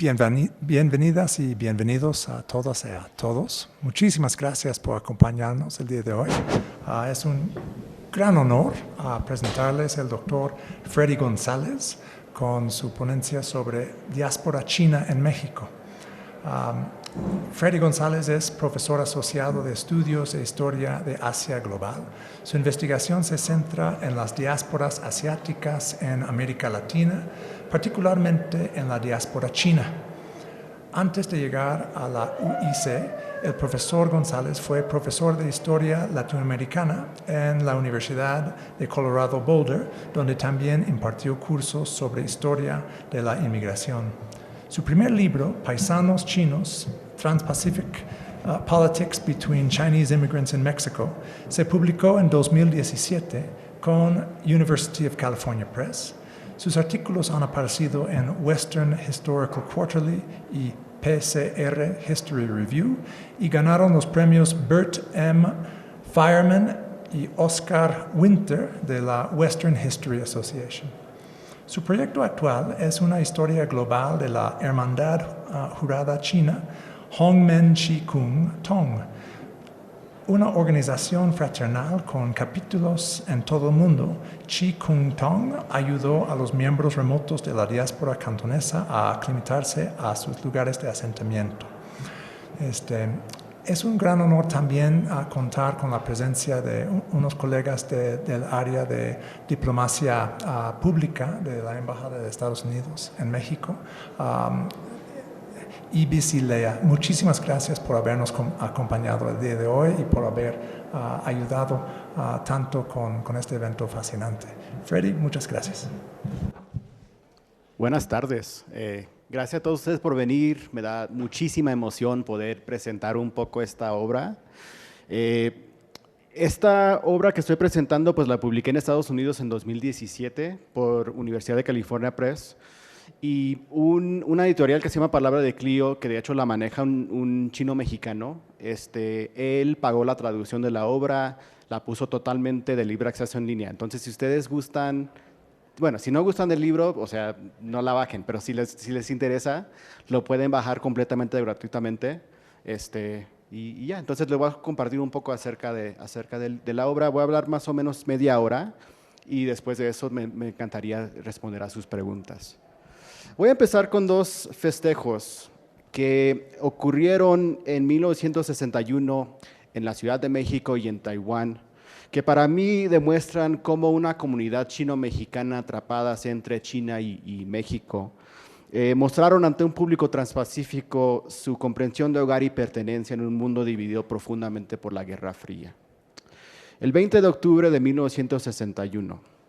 Bienvenidas y bienvenidos a todas y a todos. Muchísimas gracias por acompañarnos el día de hoy. Es un gran honor presentarles al doctor Freddy González con su ponencia sobre diáspora china en México. Freddy González es profesor asociado de Estudios e Historia de Asia Global. Su investigación se centra en las diásporas asiáticas en América Latina, particularmente en la diáspora china. Antes de llegar a la UIC, el profesor González fue profesor de Historia Latinoamericana en la Universidad de Colorado Boulder, donde también impartió cursos sobre historia de la inmigración. Su primer libro, Paisanos Chinos, Trans-Pacific Politics Between Chinese Immigrants in Mexico, se publicó en 2017 con University of California Press. Sus artículos han aparecido en Western Historical Quarterly y PCR History Review y ganaron los premios Bert M. Fireman y Oscar Winter de la Western History Association. Su proyecto actual es una historia global de la Hermandad Jurada China Hongmen Chi Kung Tong, una organización fraternal con capítulos en todo el mundo. Chi Kung Tong ayudó a los miembros remotos de la diáspora cantonesa a aclimatarse a sus lugares de asentamiento. Es un gran honor también contar con la presencia de unos colegas del área de diplomacia pública de la Embajada de Estados Unidos en México. Ibis y Lea, muchísimas gracias por habernos acompañado el día de hoy y por haber ayudado tanto con este evento fascinante. Freddy, muchas gracias. Buenas tardes. Gracias a todos ustedes por venir. Me da muchísima emoción poder presentar un poco esta obra. Esta obra que estoy presentando, pues la publiqué en Estados Unidos en 2017 por Universidad de California Press y una editorial que se llama Palabra de Clio, que de hecho la maneja un chino mexicano. Él pagó la traducción de la obra, la puso totalmente de libre acceso en línea. Entonces, si ustedes gustan… Bueno, si no gustan del libro, o sea, no la bajen, pero si les interesa, lo pueden bajar completamente gratuitamente. Y ya, entonces les voy a compartir un poco acerca de la obra. Voy a hablar más o menos media hora y después de eso me encantaría responder a sus preguntas. Voy a empezar con dos festejos que ocurrieron en 1961 en la Ciudad de México y en Taiwán, que para mí demuestran cómo una comunidad chino-mexicana atrapadas entre China y México mostraron ante un público transpacífico su comprensión de hogar y pertenencia en un mundo dividido profundamente por la Guerra Fría. El 20 de octubre de 1961.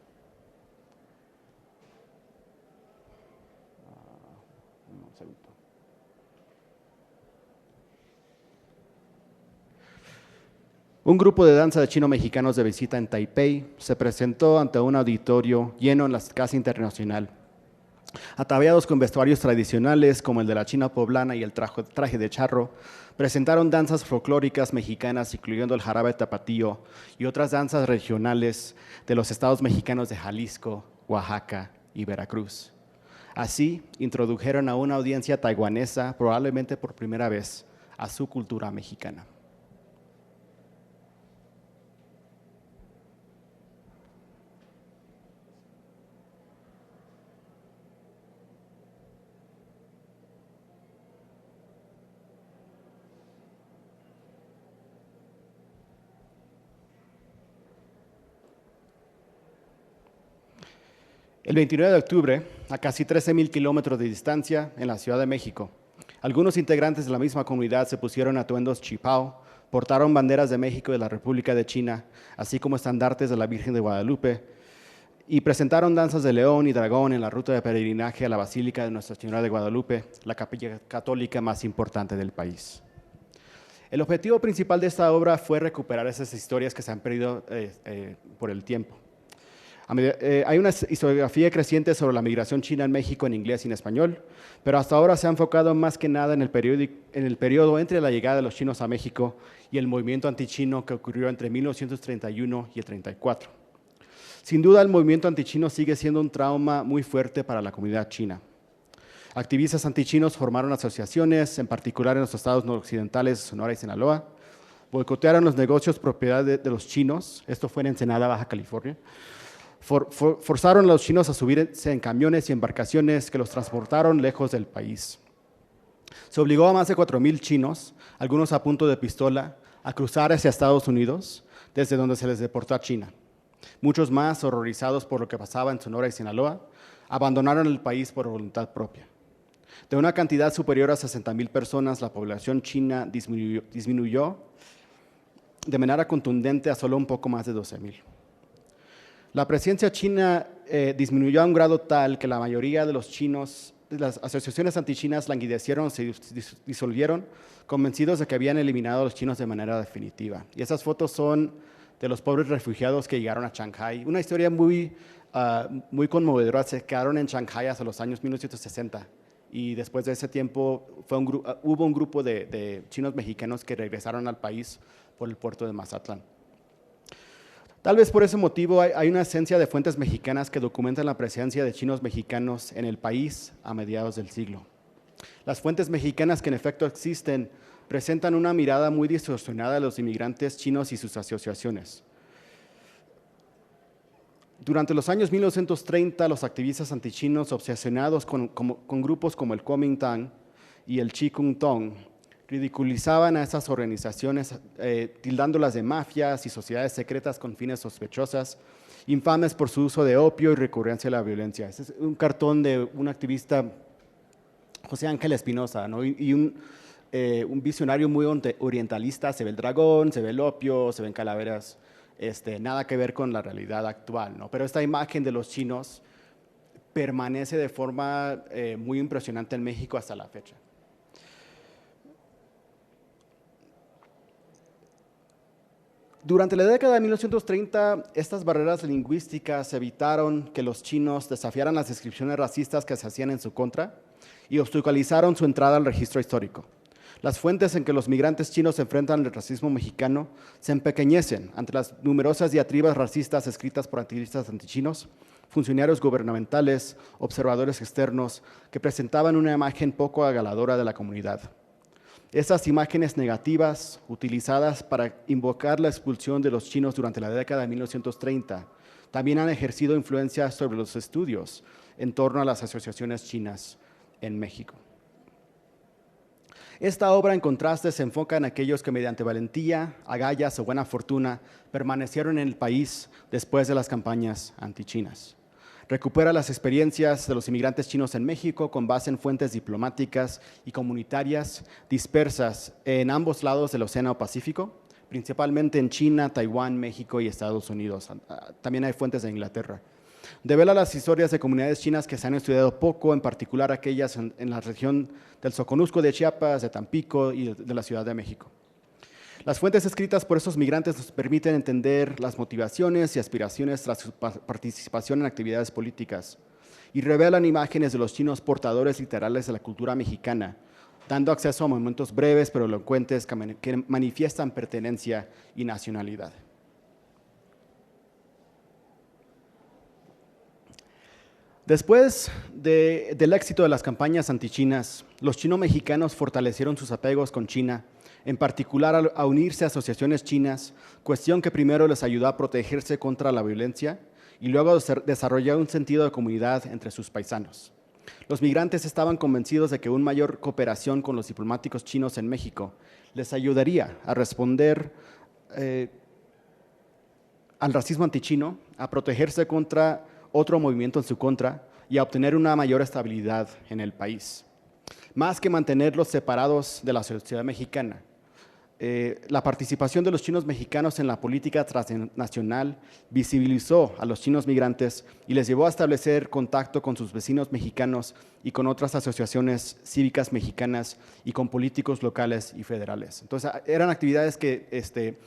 Un grupo de danza de chino-mexicanos de visita en Taipei se presentó ante un auditorio lleno en la Casa Internacional. Ataviados con vestuarios tradicionales como el de la China poblana y el traje de charro, presentaron danzas folclóricas mexicanas, incluyendo el jarabe tapatío y otras danzas regionales de los estados mexicanos de Jalisco, Oaxaca y Veracruz. Así, introdujeron a una audiencia taiwanesa, probablemente por primera vez, a su cultura mexicana. El 29 de octubre, a casi 13,000 kilómetros de distancia, en la Ciudad de México, algunos integrantes de la misma comunidad se pusieron atuendos chipao, portaron banderas de México y de la República de China, así como estandartes de la Virgen de Guadalupe, y presentaron danzas de león y dragón en la ruta de peregrinaje a la Basílica de Nuestra Señora de Guadalupe, la capilla católica más importante del país. El objetivo principal de esta obra fue recuperar esas historias que se han perdido por el tiempo. Hay una historiografía creciente sobre la migración china en México en inglés y en español, pero hasta ahora se ha enfocado más que nada en el periodo entre la llegada de los chinos a México y el movimiento antichino que ocurrió entre 1931 y el 34. Sin duda, el movimiento antichino sigue siendo un trauma muy fuerte para la comunidad china. Activistas antichinos formaron asociaciones, en particular en los estados noroccidentales de Sonora y Sinaloa. Boicotearon los negocios propiedad de los chinos. Esto fue en Ensenada, Baja California. Forzaron a los chinos a subirse en camiones y embarcaciones que los transportaron lejos del país. Se obligó a más de 4,000 chinos, algunos a punto de pistola, a cruzar hacia Estados Unidos, desde donde se les deportó a China. Muchos más, horrorizados por lo que pasaba en Sonora y Sinaloa, abandonaron el país por voluntad propia. De una cantidad superior a 60,000 personas, la población china disminuyó de manera contundente a solo un poco más de 12,000. La presencia china disminuyó a un grado tal que la mayoría de los chinos, las asociaciones antichinas languidecieron, se disolvieron, convencidos de que habían eliminado a los chinos de manera definitiva. Y esas fotos son de los pobres refugiados que llegaron a Shanghái. Una historia muy conmovedora. Se quedaron en Shanghái hasta los años 1960 y después de ese tiempo hubo un grupo de chinos mexicanos que regresaron al país por el puerto de Mazatlán. Tal vez por ese motivo hay una esencia de fuentes mexicanas que documentan la presencia de chinos mexicanos en el país a mediados del siglo. Las fuentes mexicanas que en efecto existen presentan una mirada muy distorsionada de los inmigrantes chinos y sus asociaciones. Durante los años 1930, los activistas antichinos obsesionados con grupos como el Kuomintang y el Chikung-tong ridiculizaban a esas organizaciones, tildándolas de mafias y sociedades secretas con fines sospechosas, infames por su uso de opio y recurrencia a la violencia. Este es un cartón de un activista, José Ángel Espinosa, ¿no? y un visionario muy orientalista. Se ve el dragón, se ve el opio, se ven calaveras, nada que ver con la realidad actual, ¿no? Pero esta imagen de los chinos permanece de forma muy impresionante en México hasta la fecha. Durante la década de 1930, estas barreras lingüísticas evitaron que los chinos desafiaran las descripciones racistas que se hacían en su contra y obstaculizaron su entrada al registro histórico. Las fuentes en que los migrantes chinos se enfrentan al racismo mexicano se empequeñecen ante las numerosas diatribas racistas escritas por activistas antichinos, funcionarios gubernamentales, observadores externos, que presentaban una imagen poco halagadora de la comunidad. Esas imágenes negativas, utilizadas para invocar la expulsión de los chinos durante la década de 1930, también han ejercido influencia sobre los estudios en torno a las asociaciones chinas en México. Esta obra, en contraste, se enfoca en aquellos que mediante valentía, agallas o buena fortuna permanecieron en el país después de las campañas antichinas. Recupera las experiencias de los inmigrantes chinos en México con base en fuentes diplomáticas y comunitarias dispersas en ambos lados del Océano Pacífico, principalmente en China, Taiwán, México y Estados Unidos. También hay fuentes de Inglaterra. Devela las historias de comunidades chinas que se han estudiado poco, en particular aquellas en la región del Soconusco de Chiapas, de Tampico y de la Ciudad de México. Las fuentes escritas por esos migrantes nos permiten entender las motivaciones y aspiraciones tras su participación en actividades políticas y revelan imágenes de los chinos portadores literales de la cultura mexicana, dando acceso a momentos breves pero elocuentes que manifiestan pertenencia y nacionalidad. Después del éxito de las campañas antichinas, los chino-mexicanos fortalecieron sus apegos con China, en particular a unirse a asociaciones chinas, cuestión que primero les ayudó a protegerse contra la violencia y luego desarrollar un sentido de comunidad entre sus paisanos. Los migrantes estaban convencidos de que una mayor cooperación con los diplomáticos chinos en México les ayudaría a responder al racismo antichino, a protegerse contra otro movimiento en su contra y a obtener una mayor estabilidad en el país. Más que mantenerlos separados de la sociedad mexicana, la participación de los chinos mexicanos en la política transnacional visibilizó a los chinos migrantes y les llevó a establecer contacto con sus vecinos mexicanos y con otras asociaciones cívicas mexicanas y con políticos locales y federales. Entonces, eran actividades que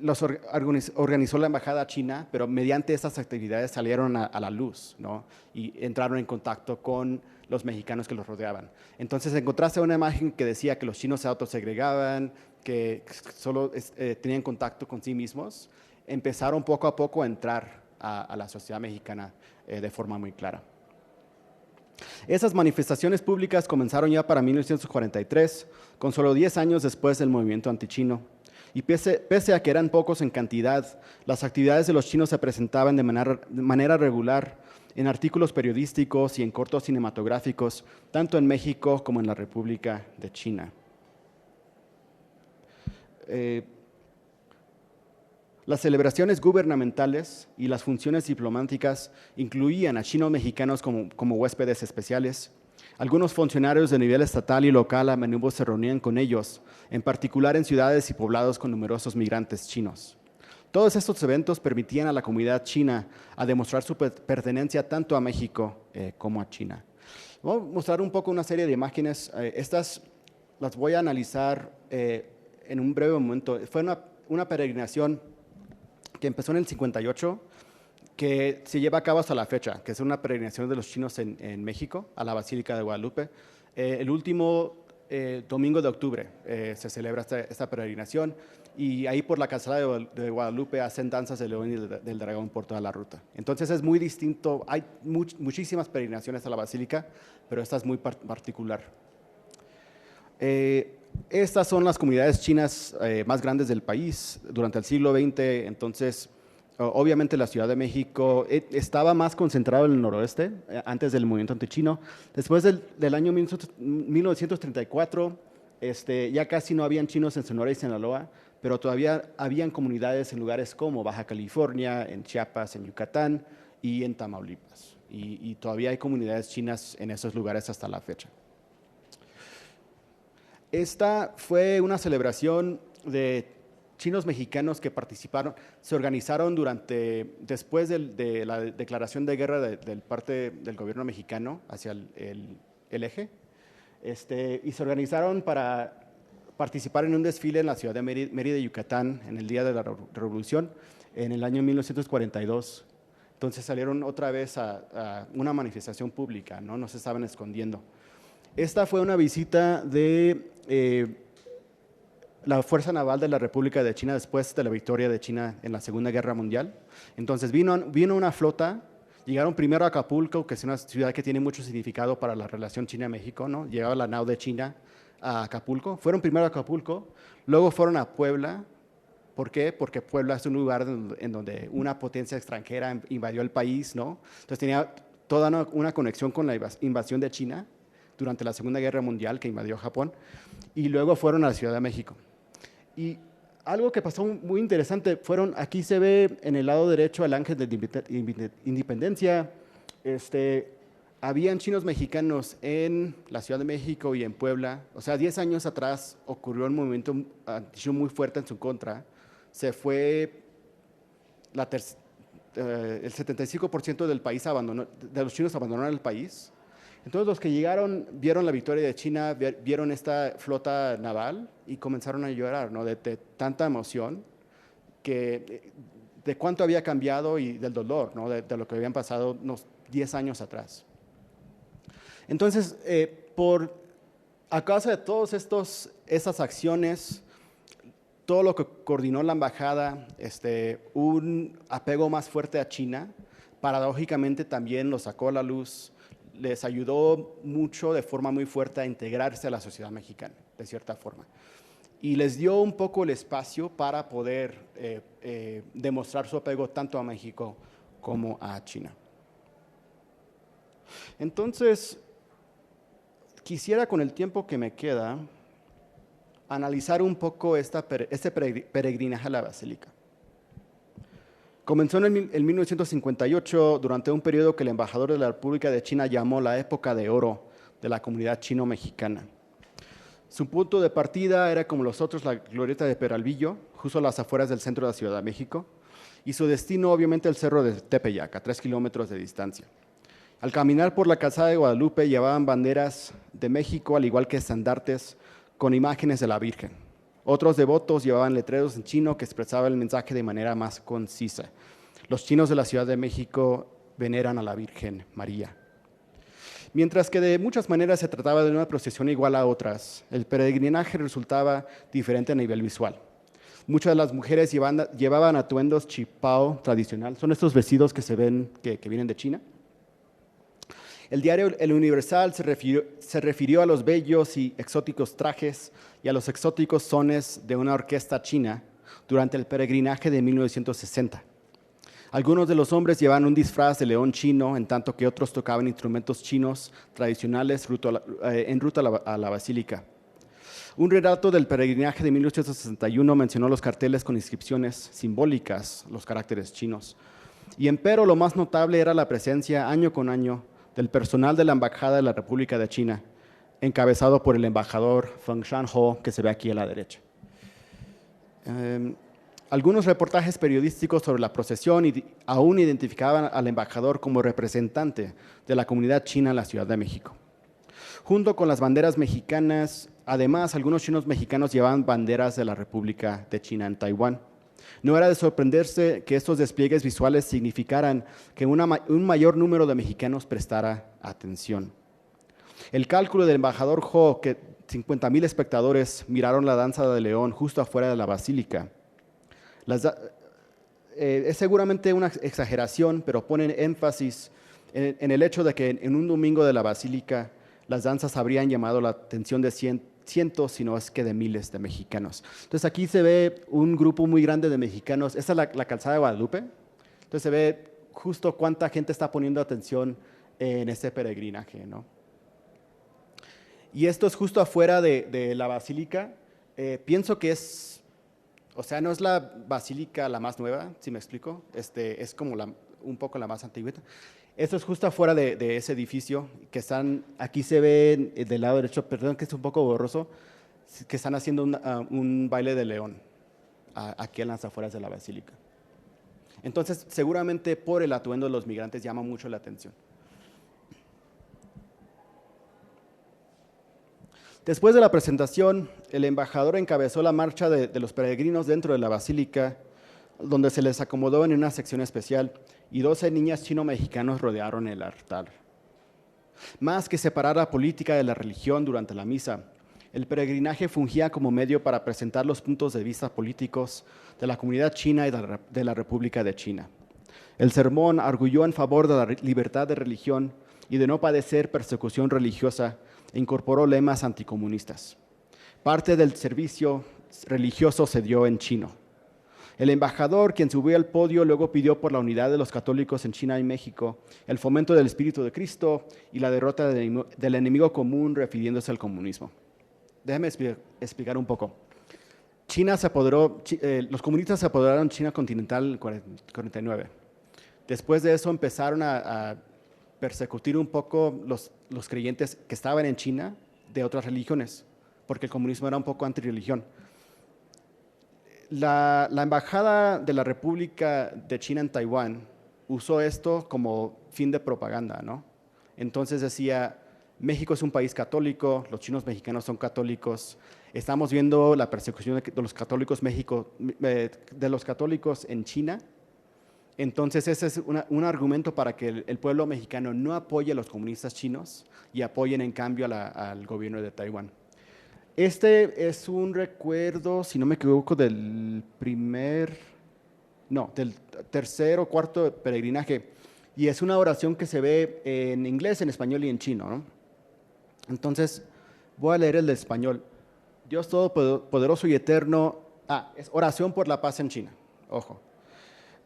los organizó la Embajada China, pero mediante estas actividades salieron a la luz, ¿no? Y entraron en contacto con los mexicanos que los rodeaban. Entonces, en contraste a una imagen que decía que los chinos se autosegregaban, que solo tenían contacto con sí mismos, empezaron poco a poco a entrar a la sociedad mexicana de forma muy clara. Esas manifestaciones públicas comenzaron ya para 1943, con solo 10 años después del movimiento antichino. Y pese a que eran pocos en cantidad, las actividades de los chinos se presentaban de manera regular en artículos periodísticos y en cortos cinematográficos, tanto en México como en la República de China. Las celebraciones gubernamentales y las funciones diplomáticas incluían a chinos mexicanos como huéspedes especiales. Algunos funcionarios de nivel estatal y local a menudo se reunían con ellos, en particular en ciudades y poblados con numerosos migrantes chinos. Todos estos eventos permitían a la comunidad china a demostrar su pertenencia tanto a México como a China. Voy a mostrar un poco una serie de imágenes. Estas las voy a analizar en un breve momento. Fue una peregrinación que empezó en el 58, que se lleva a cabo hasta la fecha, que es una peregrinación de los chinos en México, a la Basílica de Guadalupe. El último domingo de octubre se celebra esta peregrinación, y ahí por la calzada de Guadalupe hacen danzas del león y del dragón por toda la ruta. Entonces es muy distinto, hay muchísimas peregrinaciones a la Basílica, pero esta es muy particular. Estas son las comunidades chinas más grandes del país durante el siglo XX. Entonces, obviamente la Ciudad de México estaba más concentrado en el noroeste, antes del movimiento antichino. Después del año 1934, ya casi no habían chinos en Sonora y Sinaloa, pero todavía habían comunidades en lugares como Baja California, en Chiapas, en Yucatán y en Tamaulipas. Y todavía hay comunidades chinas en esos lugares hasta la fecha. Esta fue una celebración de chinos mexicanos que participaron, se organizaron después de la declaración de guerra de parte del gobierno mexicano hacia el eje, y se organizaron para participar en un desfile en la ciudad de Mérida, Yucatán, en el Día de la Revolución, en el año 1942. Entonces salieron otra vez a una manifestación pública, no se estaban escondiendo. Esta fue una visita de la Fuerza Naval de la República de China después de la victoria de China en la Segunda Guerra Mundial. Entonces vino una flota, llegaron primero a Acapulco, que es una ciudad que tiene mucho significado para la relación China-México, ¿no? Llegaba la nao de China a Acapulco, fueron primero a Acapulco, luego fueron a Puebla. ¿Por qué? Porque Puebla es un lugar en donde una potencia extranjera invadió el país, ¿no? Entonces tenía toda una conexión con la invasión de China durante la Segunda Guerra Mundial, que invadió Japón, y luego fueron a la Ciudad de México. Y algo que pasó muy interesante, aquí se ve en el lado derecho el Ángel de Independencia. Habían chinos mexicanos en la Ciudad de México y en Puebla. O sea, 10 años atrás ocurrió un movimiento antichino muy fuerte en su contra. Se fue, el 75% del país de los chinos abandonaron el país. Entonces los que llegaron vieron la victoria de China, vieron esta flota naval y comenzaron a llorar, ¿no? De tanta emoción, de cuánto había cambiado y del dolor, ¿no? De lo que habían pasado unos 10 años atrás. Entonces, a causa de todas esas acciones, todo lo que coordinó la embajada, un apego más fuerte a China, paradójicamente también lo sacó a la luz, les ayudó mucho de forma muy fuerte a integrarse a la sociedad mexicana, de cierta forma. Y les dio un poco el espacio para poder demostrar su apego tanto a México como a China. Entonces, quisiera con el tiempo que me queda analizar un poco este peregrinaje a la Basílica. Comenzó en 1958 durante un periodo que el embajador de la República de China llamó la época de oro de la comunidad chino-mexicana. Su punto de partida era, como los otros, la glorieta de Peralvillo, justo a las afueras del centro de la Ciudad de México, y su destino, obviamente, el cerro de Tepeyac, a 3 kilómetros de distancia. Al caminar por la calzada de Guadalupe llevaban banderas de México, al igual que estandartes con imágenes de la Virgen. Otros devotos llevaban letreros en chino que expresaban el mensaje de manera más concisa. Los chinos de la Ciudad de México veneran a la Virgen María. Mientras que de muchas maneras se trataba de una procesión igual a otras, el peregrinaje resultaba diferente a nivel visual. Muchas de las mujeres llevaban atuendos chipao tradicional, son estos vestidos que se ven que vienen de China. El diario El Universal se refirió a los bellos y exóticos trajes y a los exóticos sones de una orquesta china durante el peregrinaje de 1960. Algunos de los hombres llevaban un disfraz de león chino, en tanto que otros tocaban instrumentos chinos tradicionales en ruta a la basílica. Un relato del peregrinaje de 1861 mencionó los carteles con inscripciones simbólicas, los caracteres chinos. Y empero lo más notable era la presencia año con año del personal de la Embajada de la República de China, encabezado por el embajador Feng Shanho, que se ve aquí a la derecha. Algunos reportajes periodísticos sobre la procesión aún identificaban al embajador como representante de la comunidad china en la Ciudad de México. Junto con las banderas mexicanas, además, algunos chinos mexicanos llevaban banderas de la República de China en Taiwán. No era de sorprenderse que estos despliegues visuales significaran que un mayor número de mexicanos prestara atención. El cálculo del embajador Ho, que 50,000 espectadores miraron la danza de león justo afuera de la basílica. Es seguramente una exageración, pero ponen énfasis en el hecho de que en un domingo de la basílica las danzas habrían llamado la atención de cientos, si no es que de miles de mexicanos. Entonces aquí se ve un grupo muy grande de mexicanos. Esta es la calzada de Guadalupe. Entonces se ve justo cuánta gente está poniendo atención en este peregrinaje, ¿no? Y esto es justo afuera de la basílica. Pienso que o sea, no es la basílica la más nueva, si me explico. Es como un poco la más antigua. Esto es justo afuera de ese edificio, aquí se ve del lado derecho, perdón que es un poco borroso, que están haciendo un baile de león aquí en las afueras de la basílica. Entonces, seguramente por el atuendo de los migrantes llama mucho la atención. Después de la presentación, el embajador encabezó la marcha de los peregrinos dentro de la basílica, donde se les acomodó en una sección especial y 12 niñas chino-mexicanos rodearon el altar. Más que separar la política de la religión durante la misa, el peregrinaje fungía como medio para presentar los puntos de vista políticos de la comunidad china y de la República de China. El sermón arguyó en favor de la libertad de religión y de no padecer persecución religiosa e incorporó lemas anticomunistas. Parte del servicio religioso se dio en chino. El embajador, quien subió al podio, luego pidió por la unidad de los católicos en China y México, el fomento del Espíritu de Cristo y la derrota del enemigo común, refiriéndose al comunismo. Déjeme explicar un poco. Los comunistas se apoderaron de China continental en el 49. Después de eso empezaron a persecutir un poco los creyentes que estaban en China de otras religiones, porque el comunismo era un poco antirreligión. La Embajada de la República de China en Taiwán usó esto como fin de propaganda, ¿no? Entonces decía, México es un país católico, los chinos mexicanos son católicos, estamos viendo la persecución de los católicos en China. Entonces ese es un argumento para que el pueblo mexicano no apoye a los comunistas chinos y apoyen en cambio al gobierno de Taiwán. Este es un recuerdo, si no me equivoco, del tercer o cuarto peregrinaje, y es una oración que se ve en inglés, en español y en chino, ¿no? Entonces voy a leer el de español. Dios Todopoderoso y Eterno, es oración por la paz en China, ojo.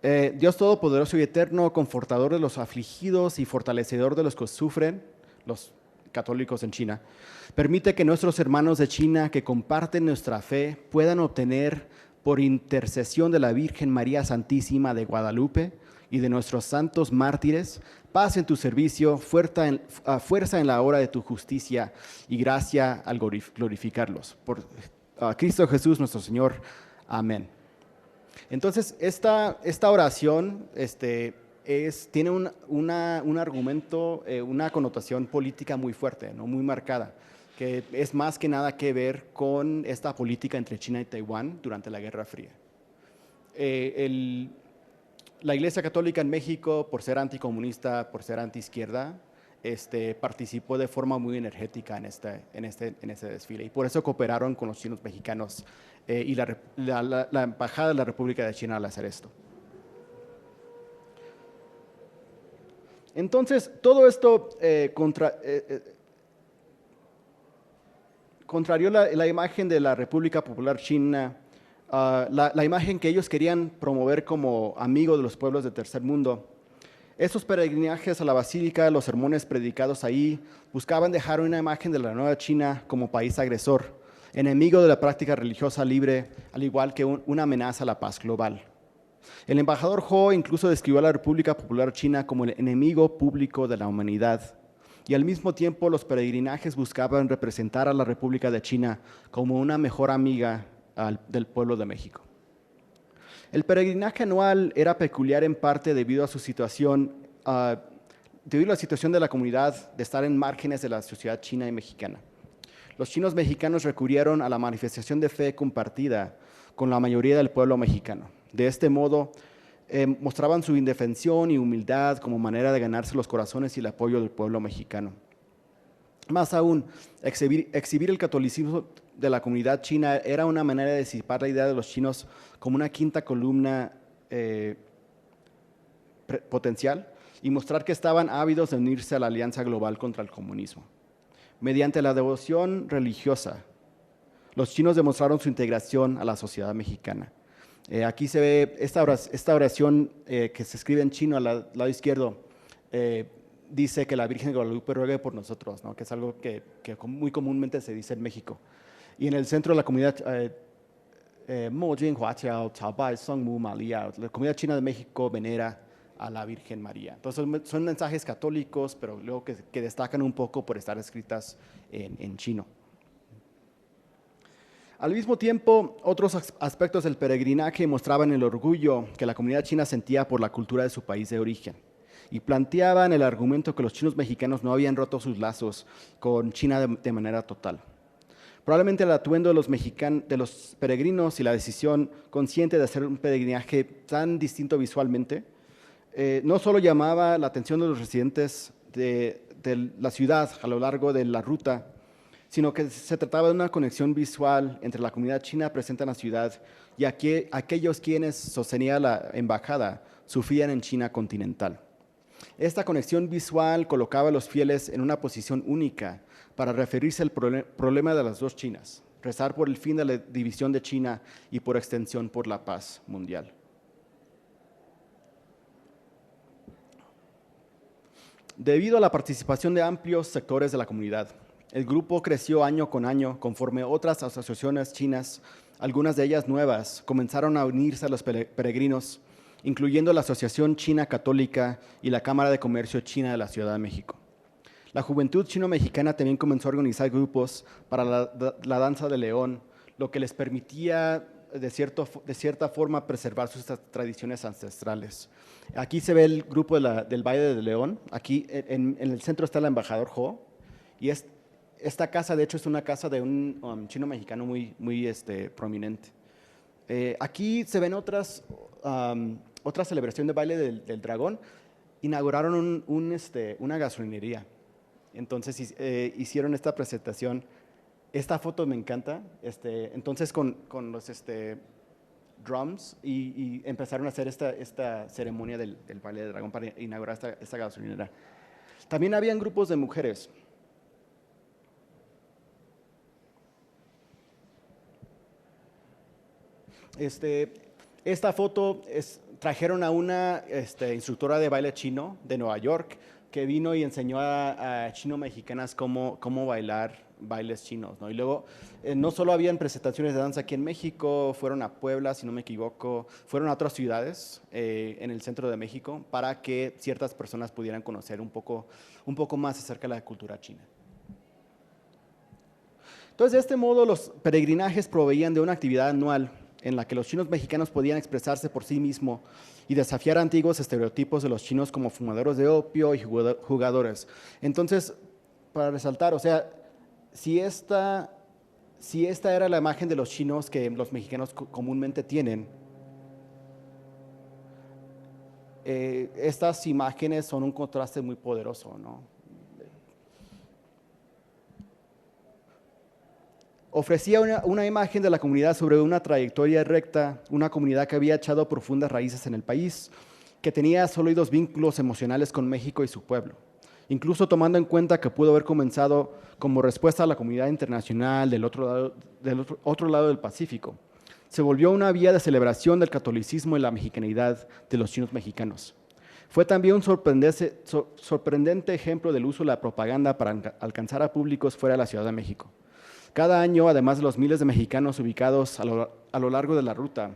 Dios Todopoderoso y Eterno, confortador de los afligidos y fortalecedor de los que sufren, los católicos en China, permite que nuestros hermanos de China que comparten nuestra fe puedan obtener, por intercesión de la Virgen María Santísima de Guadalupe y de nuestros santos mártires, paz en tu servicio, fuerza en la hora de tu justicia y gracia al glorificarlos. Por Cristo Jesús nuestro Señor. Amén. Entonces, esta oración tiene un argumento, una connotación política muy fuerte, ¿no? Muy marcada, que es más que nada que ver con esta política entre China y Taiwán durante la Guerra Fría. La Iglesia Católica en México, por ser anticomunista, por ser antiizquierda, participó de forma muy energética en este desfile, y por eso cooperaron con los chinos mexicanos y la Embajada de la República de China al hacer esto. Entonces, todo esto contrarió la imagen de la República Popular China, la imagen que ellos querían promover como amigo de los pueblos del tercer mundo. Estos peregrinajes a la basílica, los sermones predicados ahí, buscaban dejar una imagen de la nueva China como país agresor, enemigo de la práctica religiosa libre, al igual que una amenaza a la paz global. El embajador Ho incluso describió a la República Popular China como el enemigo público de la humanidad. Y al mismo tiempo los peregrinajes buscaban representar a la República de China como una mejor amiga del pueblo de México. El peregrinaje anual era peculiar en parte debido a su situación, debido a la situación de la comunidad de estar en márgenes de la sociedad china y mexicana. Los chinos mexicanos recurrieron a la manifestación de fe compartida con la mayoría del pueblo mexicano. De este modo, mostraban su indefensión y humildad como manera de ganarse los corazones y el apoyo del pueblo mexicano. Más aún, exhibir el catolicismo de la comunidad china era una manera de disipar la idea de los chinos como una quinta columna potencial y mostrar que estaban ávidos de unirse a la alianza global contra el comunismo. Mediante la devoción religiosa, los chinos demostraron su integración a la sociedad mexicana. Aquí se ve esta oración que se escribe en chino al lado izquierdo, dice que la Virgen de Guadalupe ruegue por nosotros, ¿no? Que es algo que muy comúnmente se dice en México. Y en el centro de la comunidad, la comunidad china de México venera a la Virgen María. Entonces son mensajes católicos, pero luego que destacan un poco por estar escritas en chino. Al mismo tiempo, otros aspectos del peregrinaje mostraban el orgullo que la comunidad china sentía por la cultura de su país de origen y planteaban el argumento que los chinos mexicanos no habían roto sus lazos con China de manera total. Probablemente el atuendo de los peregrinos y la decisión consciente de hacer un peregrinaje tan distinto visualmente no solo llamaba la atención de los residentes de la ciudad a lo largo de la ruta, sino que se trataba de una conexión visual entre la comunidad china presente en la ciudad y aquellos quienes sostenían la embajada sufrían en China continental. Esta conexión visual colocaba a los fieles en una posición única para referirse al problema de las dos Chinas, rezar por el fin de la división de China y por extensión por la paz mundial. Debido a la participación de amplios sectores de la comunidad, el grupo creció año con año conforme otras asociaciones chinas, algunas de ellas nuevas, comenzaron a unirse a los peregrinos, incluyendo la Asociación China Católica y la Cámara de Comercio China de la Ciudad de México. La juventud chino-mexicana también comenzó a organizar grupos para la danza de león, lo que les permitía de cierta forma preservar sus tradiciones ancestrales. Aquí se ve el grupo del baile del león, aquí en el centro está el embajador Ho, y esta casa de hecho es una casa de un chino mexicano muy prominente. Aquí se ven otra celebración de baile del dragón. Inauguraron una gasolinería. Entonces hicieron esta presentación. Esta foto me encanta. Entonces con los drums y empezaron a hacer esta ceremonia del baile del dragón para inaugurar esta gasolinera. También habían grupos de mujeres. Esta foto trajeron a una instructora de baile chino de Nueva York que vino y enseñó a chino-mexicanas cómo bailar bailes chinos, ¿no? Y luego no solo habían presentaciones de danza aquí en México, fueron a Puebla, si no me equivoco, fueron a otras ciudades en el centro de México para que ciertas personas pudieran conocer un poco más acerca de la cultura china. Entonces, de este modo, los peregrinajes proveían de una actividad anual en la que los chinos mexicanos podían expresarse por sí mismos y desafiar antiguos estereotipos de los chinos como fumadores de opio y jugadores. Entonces, para resaltar, o sea, si esta era la imagen de los chinos que los mexicanos comúnmente tienen, estas imágenes son un contraste muy poderoso, ¿no? Ofrecía una imagen de la comunidad sobre una trayectoria recta, una comunidad que había echado profundas raíces en el país que tenía sólidos vínculos emocionales con México y su pueblo, incluso tomando en cuenta que pudo haber comenzado como respuesta a la comunidad internacional del otro lado del Pacífico. Se volvió una vía de celebración del catolicismo y la mexicanidad de los chinos mexicanos. Fue también un sorprendente ejemplo del uso de la propaganda para alcanzar a públicos fuera de la Ciudad de México. Cada año, además de los miles de mexicanos ubicados a lo largo de la ruta,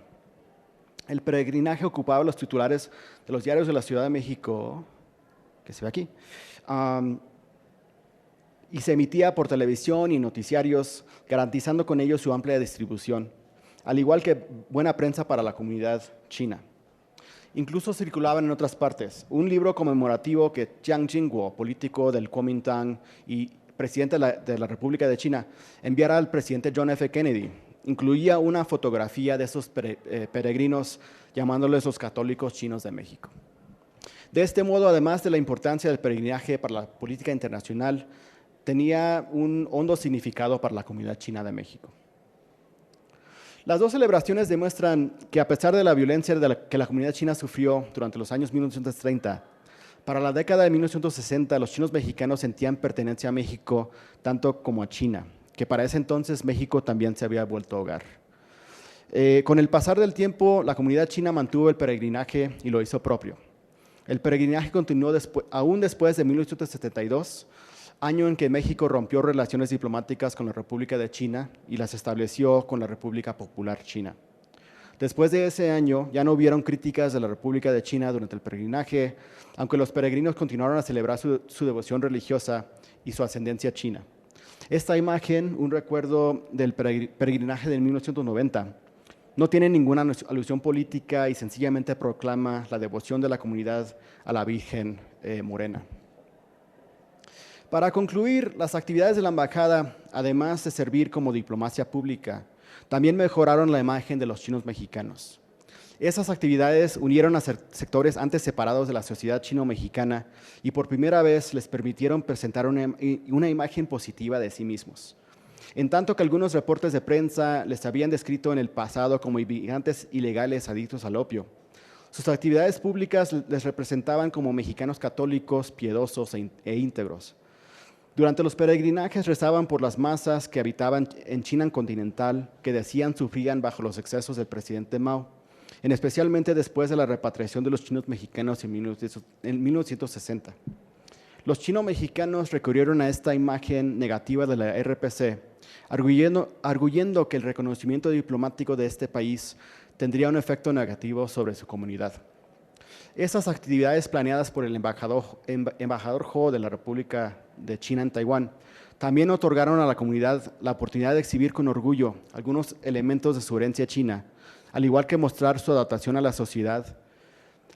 el peregrinaje ocupaba los titulares de los diarios de la Ciudad de México, que se ve aquí, y se emitía por televisión y noticiarios, garantizando con ello su amplia distribución, al igual que buena prensa para la comunidad china. Incluso circulaban en otras partes. Un libro conmemorativo que Jiang Jingguo, político del Kuomintang y presidente de la República de China, enviara al presidente John F. Kennedy, incluía una fotografía de esos peregrinos llamándoles los católicos chinos de México. De este modo, además de la importancia del peregrinaje para la política internacional, tenía un hondo significado para la comunidad china de México. Las dos celebraciones demuestran que a pesar de la violencia que la comunidad china sufrió durante los años 1930, para la década de 1960 los chinos mexicanos sentían pertenencia a México tanto como a China, que para ese entonces México también se había vuelto hogar. Con el pasar del tiempo, la comunidad china mantuvo el peregrinaje y lo hizo propio. El peregrinaje continuó aún después de 1972, año en que México rompió relaciones diplomáticas con la República de China y las estableció con la República Popular China. Después de ese año, ya no hubieron críticas de la República de China durante el peregrinaje, aunque los peregrinos continuaron a celebrar su devoción religiosa y su ascendencia china. Esta imagen, un recuerdo del peregrinaje de 1990, no tiene ninguna alusión política y sencillamente proclama la devoción de la comunidad a la Virgen Morena. Para concluir, las actividades de la embajada, además de servir como diplomacia pública, también mejoraron la imagen de los chinos mexicanos. Esas actividades unieron a sectores antes separados de la sociedad chino-mexicana y por primera vez les permitieron presentar una imagen positiva de sí mismos. En tanto que algunos reportes de prensa les habían descrito en el pasado como inmigrantes ilegales adictos al opio, sus actividades públicas les representaban como mexicanos católicos, piedosos e íntegros. Durante los peregrinajes rezaban por las masas que habitaban en China continental, que decían sufrían bajo los excesos del presidente Mao, especialmente después de la repatriación de los chinos mexicanos en 1960. Los chinos mexicanos recurrieron a esta imagen negativa de la RPC, arguyendo que el reconocimiento diplomático de este país tendría un efecto negativo sobre su comunidad. Esas actividades planeadas por el embajador Ho de la República de China en Taiwán también otorgaron a la comunidad la oportunidad de exhibir con orgullo algunos elementos de su herencia china, al igual que mostrar su adaptación a la sociedad.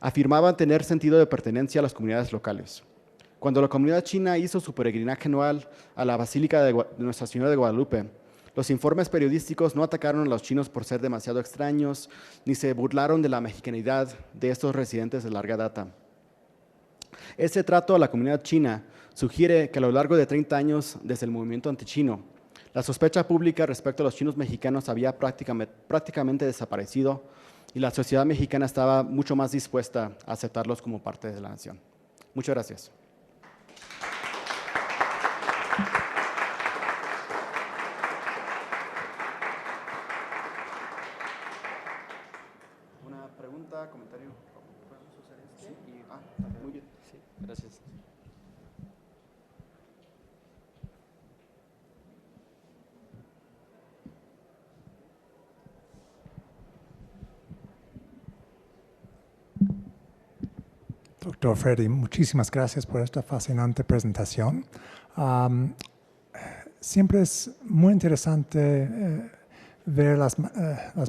Afirmaban tener sentido de pertenencia a las comunidades locales. Cuando la comunidad china hizo su peregrinaje anual a la Basílica de Nuestra Señora de Guadalupe, los informes periodísticos no atacaron a los chinos por ser demasiado extraños, ni se burlaron de la mexicanidad de estos residentes de larga data. Este trato a la comunidad china sugiere que a lo largo de 30 años desde el movimiento antichino, la sospecha pública respecto a los chinos mexicanos había prácticamente desaparecido y la sociedad mexicana estaba mucho más dispuesta a aceptarlos como parte de la nación. Muchas gracias. ¿Una pregunta, comentario? Sí. Muy bien. Sí, gracias. Doctor Freddy, muchísimas gracias por esta fascinante presentación. Siempre es muy interesante ver las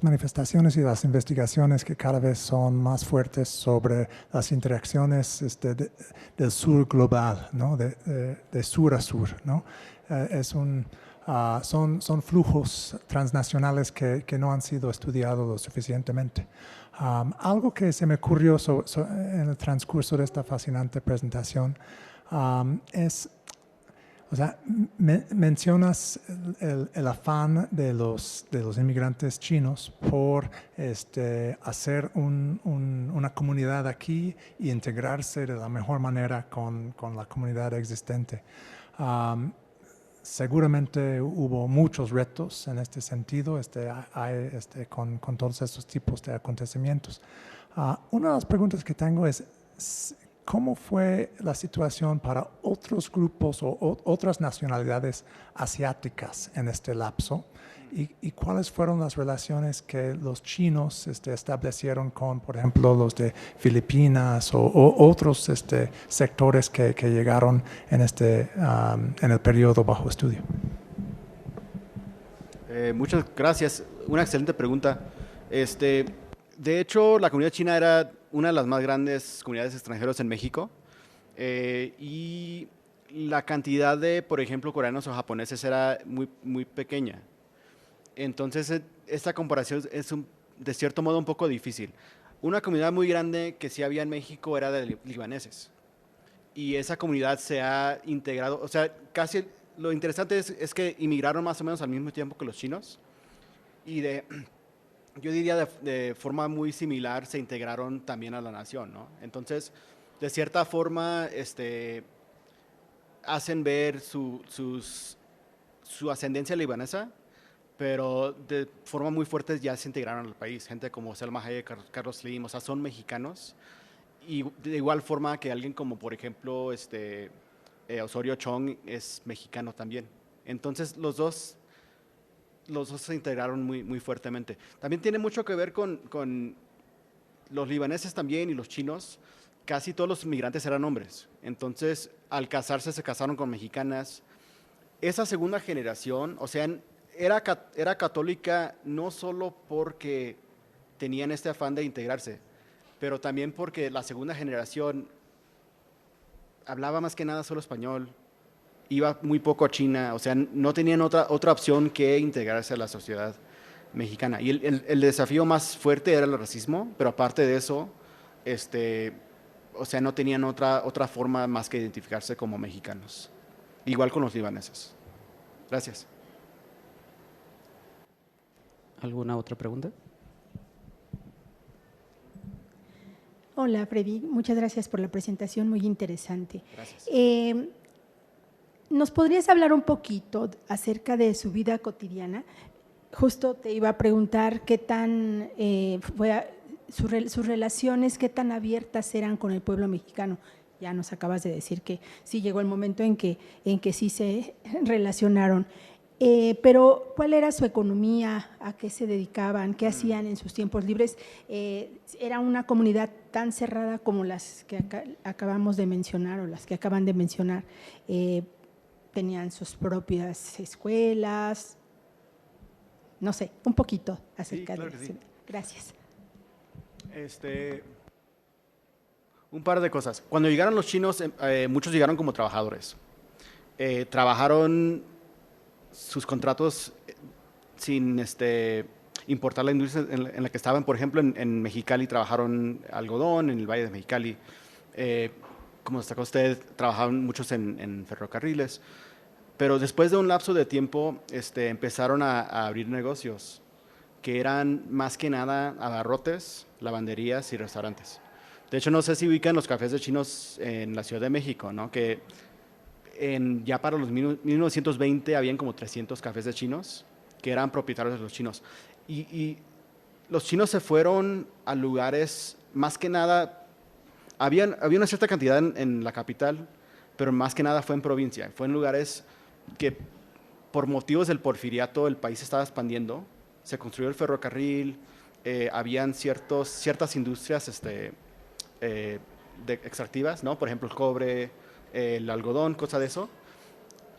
manifestaciones y las investigaciones que cada vez son más fuertes sobre las interacciones del sur global, ¿no? de sur a sur, ¿no? Son flujos transnacionales que no han sido estudiados lo suficientemente. Algo que se me ocurrió en el transcurso de esta fascinante presentación es, O sea, mencionas el afán de los inmigrantes chinos por hacer una comunidad aquí y integrarse de la mejor manera con la comunidad existente. Um, Seguramente hubo muchos retos en este sentido con todos estos tipos de acontecimientos. Una de las preguntas que tengo es, ¿cómo fue la situación para otros grupos o otras nacionalidades asiáticas en este lapso? ¿Y cuáles fueron las relaciones que los chinos establecieron con, por ejemplo, los de Filipinas o otros sectores que llegaron en el periodo bajo estudio? Muchas gracias. Una excelente pregunta. De hecho, la comunidad china era una de las más grandes comunidades extranjeras en México y la cantidad de, por ejemplo, coreanos o japoneses era muy, muy pequeña. Entonces, esta comparación es de cierto modo un poco difícil. Una comunidad muy grande que sí había en México era de libaneses. Y esa comunidad se ha integrado, o sea, casi lo interesante es que inmigraron más o menos al mismo tiempo que los chinos. Y yo diría de forma muy similar se integraron también a la nación, ¿no? Entonces, de cierta forma, hacen ver su ascendencia libanesa, pero de forma muy fuerte ya se integraron al país. Gente como Selma Hayek, Carlos Slim, o sea, son mexicanos. Y de igual forma que alguien como, por ejemplo, Osorio Chong es mexicano también. Entonces, los dos se integraron muy, muy fuertemente. También tiene mucho que ver con los libaneses también y los chinos. Casi todos los migrantes eran hombres. Entonces, al casarse, se casaron con mexicanas. Esa segunda generación, o sea, era católica no solo porque tenían este afán de integrarse, pero también porque la segunda generación hablaba más que nada solo español, iba muy poco a China, o sea, no tenían otra opción que integrarse a la sociedad mexicana. Y el desafío más fuerte era el racismo, pero aparte de eso, o sea, no tenían otra forma más que identificarse como mexicanos. Igual con los libaneses. Gracias. ¿Alguna otra pregunta? Hola, Freddy. Muchas gracias por la presentación, muy interesante. Gracias. ¿Nos podrías hablar un poquito acerca de su vida cotidiana? Justo te iba a preguntar qué tan sus relaciones, qué tan abiertas eran con el pueblo mexicano. Ya nos acabas de decir que sí llegó el momento en que sí se relacionaron. Pero, ¿cuál era su economía? ¿A qué se dedicaban? ¿Qué hacían en sus tiempos libres? ¿Era una comunidad tan cerrada como las que acabamos de mencionar o las que acaban de mencionar? ¿Tenían sus propias escuelas? No sé, un poquito acerca de eso. Sí. Gracias. Un par de cosas. Cuando llegaron los chinos, muchos llegaron como trabajadores. Trabajaron sus contratos sin importar la industria en la que estaban. Por ejemplo, en Mexicali trabajaron algodón, en el Valle de Mexicali. Como destacó usted, trabajaron muchos en ferrocarriles. Pero después de un lapso de tiempo empezaron a abrir negocios que eran más que nada abarrotes, lavanderías y restaurantes. De hecho, no sé si ubican los cafés de chinos en la Ciudad de México, ¿no? Que ya para los 1920 habían como 300 cafés de chinos que eran propietarios de los chinos. Y los chinos se fueron a lugares, más que nada, había una cierta cantidad en la capital, pero más que nada fue en provincia, fue en lugares que por motivos del porfiriato el país estaba expandiendo, se construyó el ferrocarril, habían ciertas industrias extractivas, ¿no? Por ejemplo, el cobre, el algodón, cosa de eso.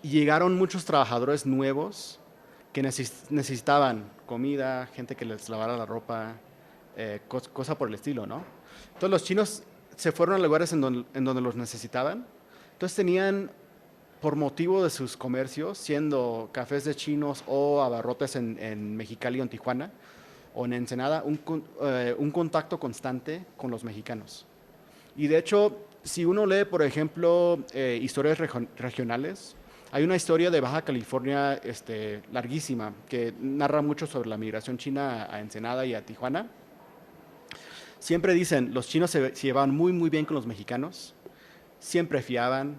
Y llegaron muchos trabajadores nuevos que necesitaban comida, gente que les lavara la ropa, cosa por el estilo, ¿no? Entonces los chinos se fueron a lugares en donde los necesitaban. Entonces tenían, por motivo de sus comercios, siendo cafés de chinos o abarrotes en Mexicali o en Tijuana o en Ensenada, un contacto constante con los mexicanos. Y de hecho, si uno lee, por ejemplo, historias regionales, Hay una historia de Baja California larguísima que narra mucho sobre la migración china a Ensenada y a Tijuana. Siempre dicen, los chinos se llevaban muy, muy bien con los mexicanos, siempre fiaban,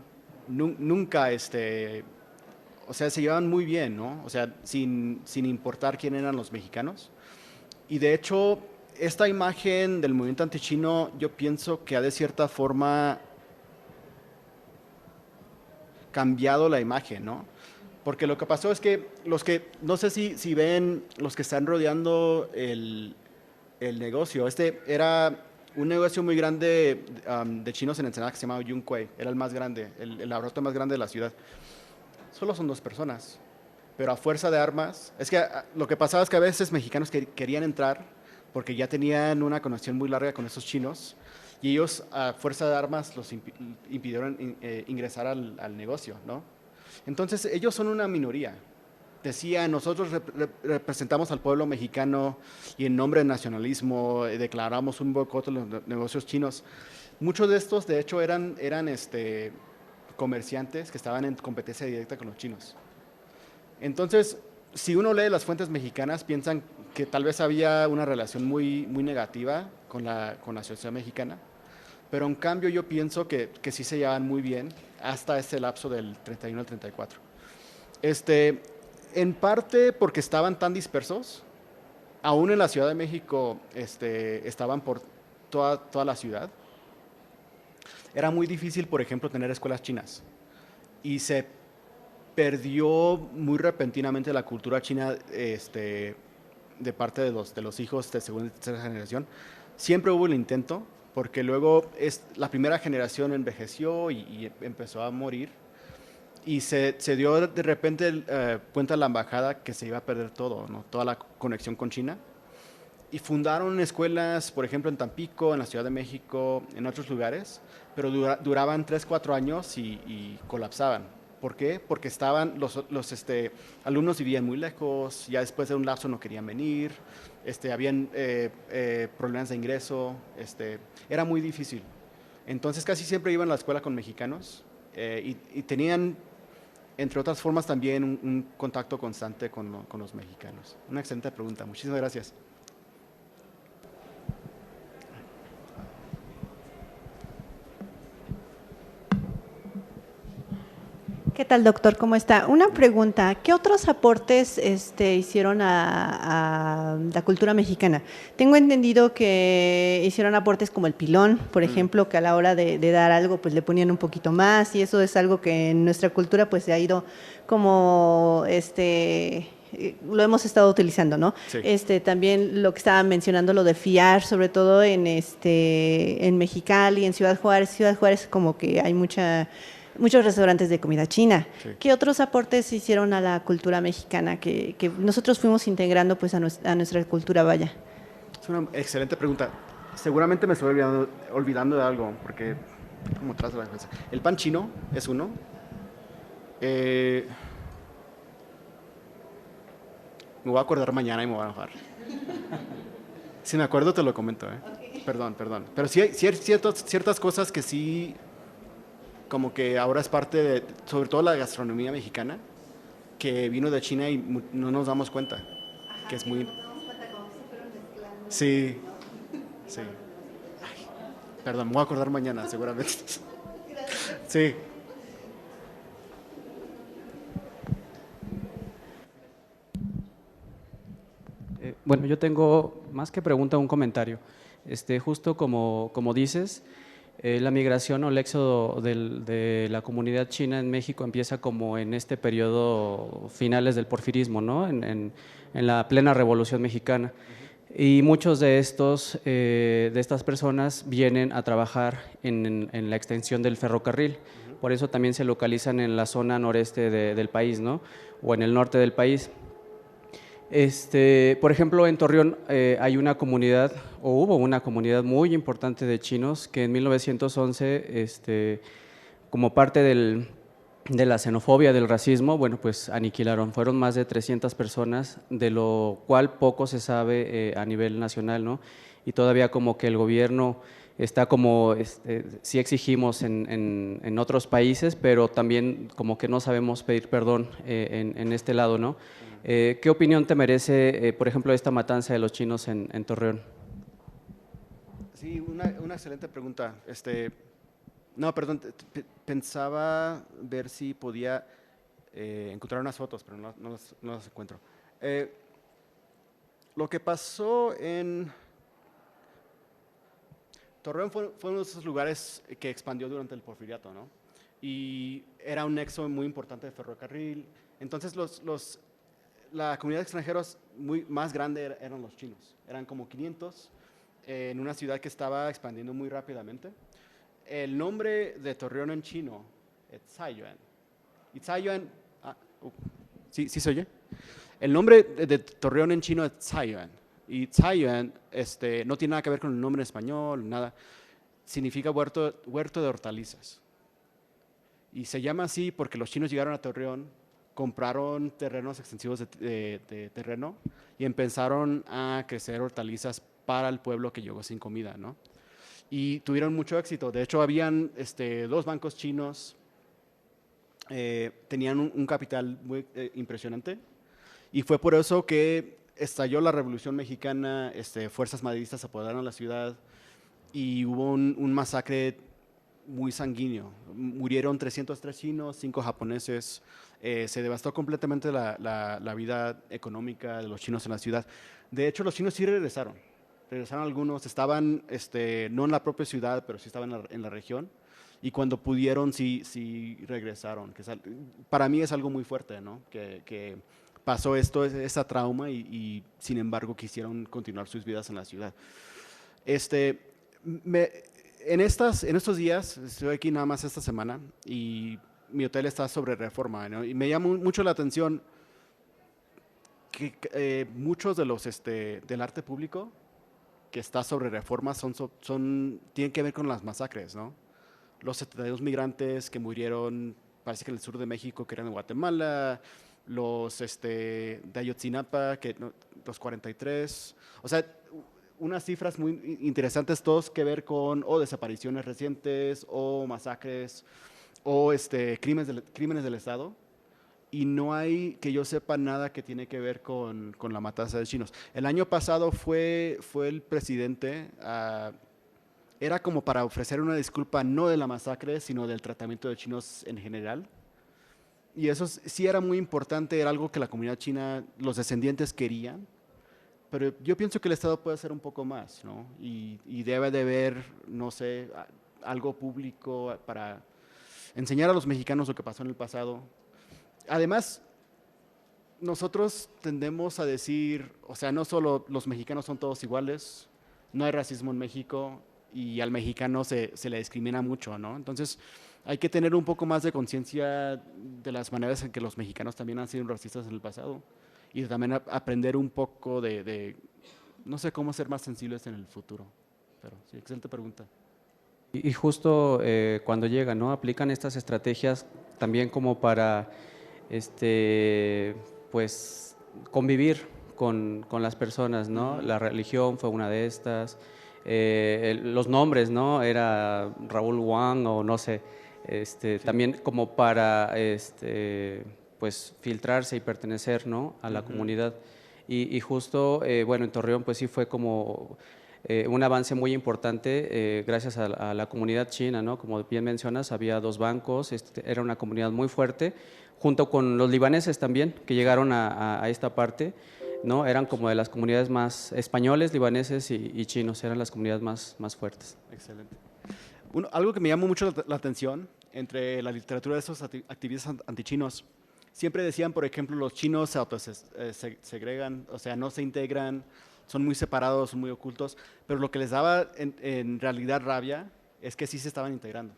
nunca, o sea, se llevaban muy bien, ¿no? O sea, sin importar quién eran los mexicanos. Y de hecho, esta imagen del movimiento antichino, yo pienso que ha de cierta forma cambiado la imagen, ¿no? Porque lo que pasó es que no sé si ven los que están rodeando el negocio. Era un negocio muy grande de chinos en Ensenada que se llamaba Yunque, era el más grande, el abarrote más grande de la ciudad. Solo son 2 personas, pero a fuerza de armas, es que lo que pasaba es que a veces mexicanos querían entrar porque ya tenían una conexión muy larga con esos chinos y ellos a fuerza de armas los impidieron ingresar al negocio, ¿no? Entonces ellos son una minoría. Decía, nosotros representamos al pueblo mexicano y en nombre del nacionalismo declaramos un boicot a los negocios chinos. Muchos de estos, de hecho, eran comerciantes que estaban en competencia directa con los chinos. Entonces, si uno lee las fuentes mexicanas, piensan que tal vez había una relación muy, muy negativa con la sociedad mexicana, pero en cambio yo pienso que sí se llevaban muy bien hasta ese lapso del 31 al 34. En parte porque estaban tan dispersos, aún en la Ciudad de México estaban por toda la ciudad. Era muy difícil, por ejemplo, tener escuelas chinas y se perdió muy repentinamente la cultura china de parte de los hijos de segunda y tercera generación. Siempre hubo el intento, porque luego la primera generación envejeció y empezó a morir. Y se dio de repente cuenta la embajada que se iba a perder todo, ¿no? Toda la conexión con China. Y fundaron escuelas, por ejemplo, en Tampico, en la Ciudad de México, en otros lugares, pero duraban 3, 4 años y colapsaban. ¿Por qué? Porque los alumnos vivían muy lejos, ya después de un lapso no querían venir, habían problemas de ingreso, era muy difícil. Entonces casi siempre iban a la escuela con mexicanos y tenían, entre otras formas, también un contacto constante con los mexicanos. Una excelente pregunta, muchísimas gracias. ¿Qué tal, doctor? ¿Cómo está? Una pregunta, ¿qué otros aportes hicieron a la cultura mexicana? Tengo entendido que hicieron aportes como el pilón, por ejemplo, que a la hora de dar algo pues le ponían un poquito más y eso es algo que en nuestra cultura pues se ha ido como lo hemos estado utilizando, ¿no? Sí. También lo que estaba mencionando, lo de fiar, sobre todo en Mexicali, en Ciudad Juárez como que hay muchos restaurantes de comida china. Sí. ¿Qué otros aportes hicieron a la cultura mexicana que nosotros fuimos integrando pues a nuestra cultura, vaya? Es una excelente pregunta. Seguramente me estoy olvidando de algo, porque como tras de la cabeza. El pan chino es uno. Me voy a acordar mañana y me voy a enojar. Si me acuerdo te lo comento. Okay. Perdón. Pero sí hay ciertas cosas que sí, como que ahora es parte de, sobre todo la gastronomía mexicana, que vino de China y no nos damos cuenta. Ajá, que es muy... Nos damos cuenta como que se fueron mezclando. Sí. Ay, perdón, me voy a acordar mañana, seguramente. Gracias. Sí. Bueno, yo tengo más que pregunta un comentario. Justo como dices, la migración o el éxodo de la comunidad china en México empieza como en este periodo finales del porfirismo, ¿no? En la plena Revolución Mexicana. Y muchos de estas personas vienen a trabajar en la extensión del ferrocarril. Por eso también se localizan en la zona noreste del país, ¿no? O en el norte del país. Por ejemplo, en Torreón hay una comunidad, o hubo una comunidad muy importante de chinos que en 1911, como parte de la xenofobia, del racismo, bueno, pues aniquilaron. Fueron más de 300 personas, de lo cual poco se sabe a nivel nacional, ¿no? Y todavía como que el gobierno está como, sí exigimos en otros países, pero también como que no sabemos pedir perdón en este lado, ¿no? ¿Qué opinión te merece, por ejemplo, esta matanza de los chinos en Torreón? Sí, una excelente pregunta. No, perdón, pensaba ver si podía encontrar unas fotos, pero no las encuentro. Lo que pasó en Torreón fue uno de esos lugares que expandió durante el Porfiriato, ¿no? Y era un nexo muy importante de ferrocarril. Entonces, la comunidad de extranjeros más grande eran los chinos. Eran como 500 en una ciudad que estaba expandiendo muy rápidamente. El nombre de Torreón en chino es Taiyuan. Y Taiyuan, ¿sí se oye? El nombre de Torreón en chino es Taiyuan. Y Taiyuan no tiene nada que ver con el nombre en español, nada. Significa huerto de hortalizas. Y se llama así porque los chinos llegaron a Torreón, compraron terrenos extensivos de terreno y empezaron a crecer hortalizas para el pueblo que llegó sin comida, ¿no? Y tuvieron mucho éxito. De hecho, habían 2 bancos chinos, tenían un capital muy impresionante. Y fue por eso que estalló la Revolución Mexicana, fuerzas maderistas se apoderaron de la ciudad y hubo un masacre muy sanguíneo. Murieron 303 chinos, 5 japoneses. Se devastó completamente la vida económica de los chinos en la ciudad. De hecho, los chinos sí regresaron. Regresaron algunos, estaban no en la propia ciudad, pero sí estaban en la región. Y cuando pudieron, sí regresaron. Para mí es algo muy fuerte, ¿no? Que pasó esa trauma y sin embargo quisieron continuar sus vidas en la ciudad. En estos días, estoy aquí nada más esta semana y mi hotel está sobre Reforma, ¿no? Y me llama mucho la atención que muchos de los del arte público que está sobre Reforma tienen que ver con las masacres, ¿no? Los 72 migrantes que murieron, parece que en el sur de México, que eran en Guatemala, los de Ayotzinapa, los 43, o sea, unas cifras muy interesantes, todos que ver con desapariciones recientes o masacres o crímenes del Estado, y no hay, que yo sepa, nada que tiene que ver con la matanza de chinos. El año pasado fue el presidente, era como para ofrecer una disculpa no de la masacre, sino del tratamiento de chinos en general. Y eso sí era muy importante, era algo que la comunidad china, los descendientes querían, pero yo pienso que el Estado puede hacer un poco más, ¿no? Y debe de haber, no sé, algo público para enseñar a los mexicanos lo que pasó en el pasado. Además, nosotros tendemos a decir, o sea, no solo los mexicanos son todos iguales, no hay racismo en México y al mexicano se le discrimina mucho, ¿no? Entonces, hay que tener un poco más de conciencia de las maneras en que los mexicanos también han sido racistas en el pasado y también aprender un poco de no sé, cómo ser más sensibles en el futuro. Pero sí, excelente pregunta. Y justo cuando llegan, ¿no? Aplican estas estrategias también como para pues convivir con las personas, ¿no? La religión fue una de estas, los nombres, ¿no? Era Raúl Wang o no sé, sí. También como para pues filtrarse y pertenecer, ¿no? A la comunidad. Y justo, bueno, en Torreón pues sí fue como un avance muy importante gracias a la comunidad china, ¿no? Como bien mencionas, había 2 bancos, era una comunidad muy fuerte, junto con los libaneses también, que llegaron a esta parte, ¿no? Eran como de las comunidades más españoles, libaneses y chinos, eran las comunidades más fuertes. Excelente. Algo que me llamó mucho la atención entre la literatura de estos activistas antichinos, siempre decían, por ejemplo, los chinos se segregan, o sea, no se integran, son muy separados, son muy ocultos, pero lo que les daba en realidad rabia es que sí se estaban integrando.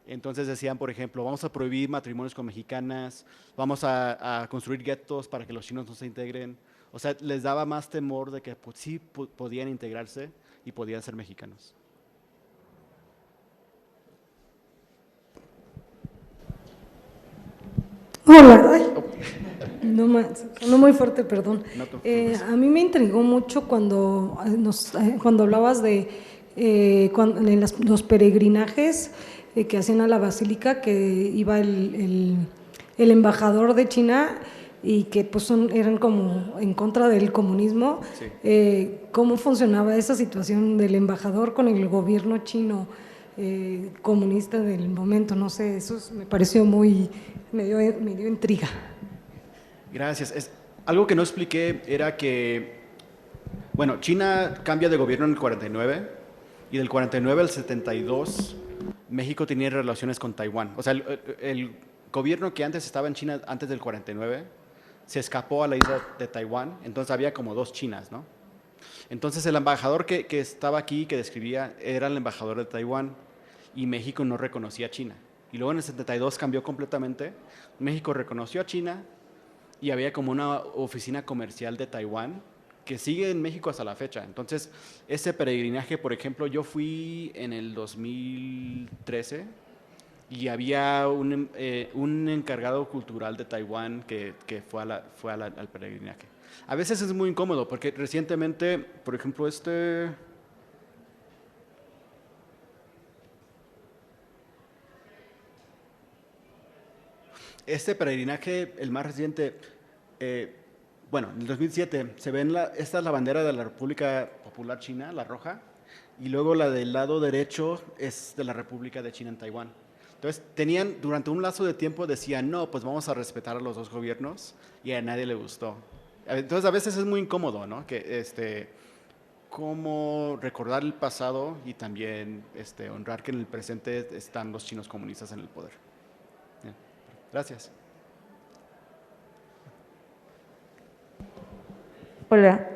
Entonces decían, por ejemplo, vamos a prohibir matrimonios con mexicanas, vamos a construir guetos para que los chinos no se integren. O sea, les daba más temor de que sí podían integrarse y podían ser mexicanos. Hola, ay, no más, sonó muy fuerte, perdón. A mí me intrigó mucho cuando hablabas de en los peregrinajes que hacían a la basílica, que iba el embajador de China y que pues eran como en contra del comunismo. Sí. ¿Cómo funcionaba esa situación del embajador con el gobierno chino comunista del momento? No sé, eso me pareció me dio intriga. Gracias. Algo que no expliqué era que, bueno, China cambia de gobierno en el 49 y del 49 al 72 México tenía relaciones con Taiwán. O sea, el gobierno que antes estaba en China, antes del 49, se escapó a la isla de Taiwán, entonces había como dos Chinas, ¿no? Entonces el embajador que estaba aquí, que describía, era el embajador de Taiwán y México no reconocía a China. Y luego en el 72 cambió completamente, México reconoció a China y había como una oficina comercial de Taiwán que sigue en México hasta la fecha. Entonces, ese peregrinaje, por ejemplo, yo fui en el 2013 y había un encargado cultural de Taiwán que fue al peregrinaje. A veces es muy incómodo porque recientemente, por ejemplo, este peregrinaje, el más reciente, bueno, en el 2007 se ven, esta es la bandera de la República Popular China, la roja, y luego la del lado derecho es de la República de China en Taiwán. Entonces, durante un lazo de tiempo decían, no, pues vamos a respetar a los dos gobiernos, y a nadie le gustó. Entonces, a veces es muy incómodo, ¿no? Que, cómo recordar el pasado y también honrar que en el presente están los chinos comunistas en el poder. Bien. Gracias. Hola,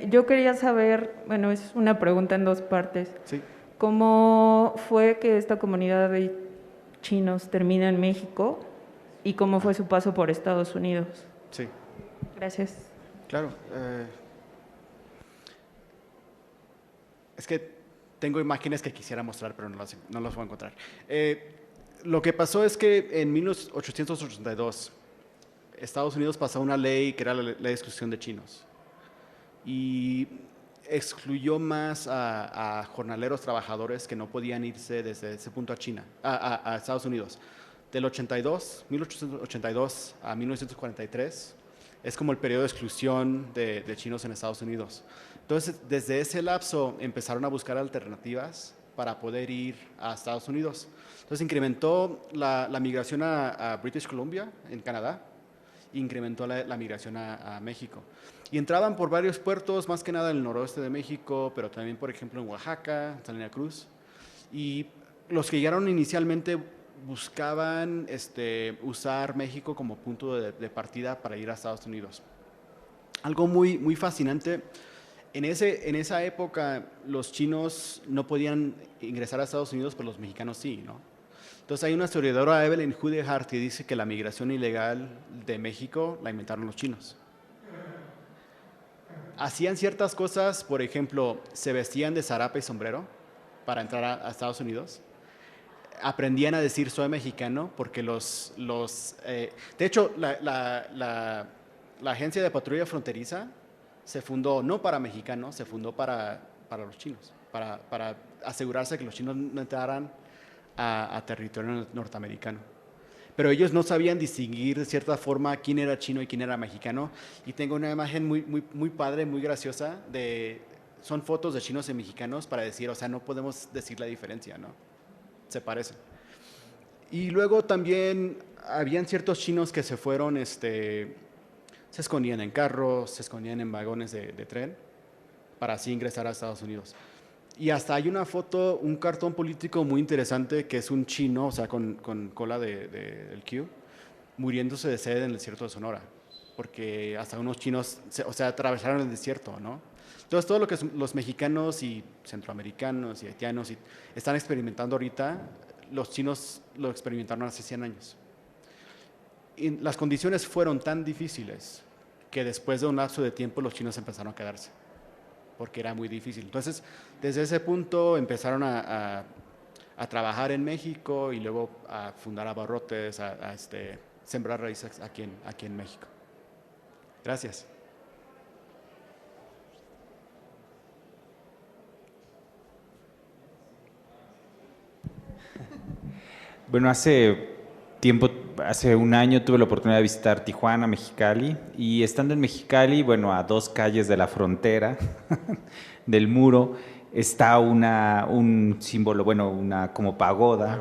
yo quería saber, bueno, es una pregunta en dos partes. Sí. ¿Cómo fue que esta comunidad de chinos termina en México y cómo fue su paso por Estados Unidos? Sí. Gracias. Claro. Es que tengo imágenes que quisiera mostrar, pero no las voy a encontrar. Lo que pasó es que en 1882 Estados Unidos pasó una ley que era la ley de exclusión de chinos y excluyó más a jornaleros trabajadores que no podían irse desde ese punto a China, a Estados Unidos. Del 1882 a 1943 es como el periodo de exclusión de chinos en Estados Unidos. Entonces, desde ese lapso empezaron a buscar alternativas para poder ir a Estados Unidos. Entonces, incrementó la migración a British Columbia, en Canadá, incrementó la migración a México. Y entraban por varios puertos, más que nada en el noroeste de México, pero también, por ejemplo, en Oaxaca, Salina Cruz. Y los que llegaron inicialmente buscaban usar México como punto de partida para ir a Estados Unidos. Algo muy, muy fascinante, en esa época los chinos no podían ingresar a Estados Unidos, pero los mexicanos sí, ¿no? Entonces hay una historiadora, Evelyn Hudehart, que dice que la migración ilegal de México la inventaron los chinos. Hacían ciertas cosas, por ejemplo, se vestían de zarape y sombrero para entrar a Estados Unidos. Aprendían a decir soy mexicano porque de hecho, la agencia de patrulla fronteriza se fundó no para mexicanos, se fundó para los chinos, para asegurarse que los chinos no entraran a territorio norteamericano. Pero ellos no sabían distinguir de cierta forma quién era chino y quién era mexicano. Y tengo una imagen muy, muy, muy padre, muy graciosa, son fotos de chinos y mexicanos para decir, o sea, no podemos decir la diferencia, ¿no? Se parecen. Y luego también habían ciertos chinos que se fueron, se escondían en carros, se escondían en vagones de tren para así ingresar a Estados Unidos. Y hasta hay una foto, un cartón político muy interesante que es un chino, o sea, con cola del Q, muriéndose de sed en el desierto de Sonora, porque hasta unos chinos, atravesaron el desierto, ¿no? Entonces, todo lo que los mexicanos y centroamericanos y haitianos están experimentando ahorita, los chinos lo experimentaron hace 100 años. Y las condiciones fueron tan difíciles que después de un lapso de tiempo los chinos empezaron a quedarse, porque era muy difícil. Entonces, desde ese punto empezaron a trabajar en México y luego a fundar abarrotes, a sembrar raíces aquí en México. Gracias. Bueno, hace un año tuve la oportunidad de visitar Tijuana, Mexicali, y estando en Mexicali, bueno, a 2 calles de la frontera del muro, está un símbolo, bueno, una como pagoda.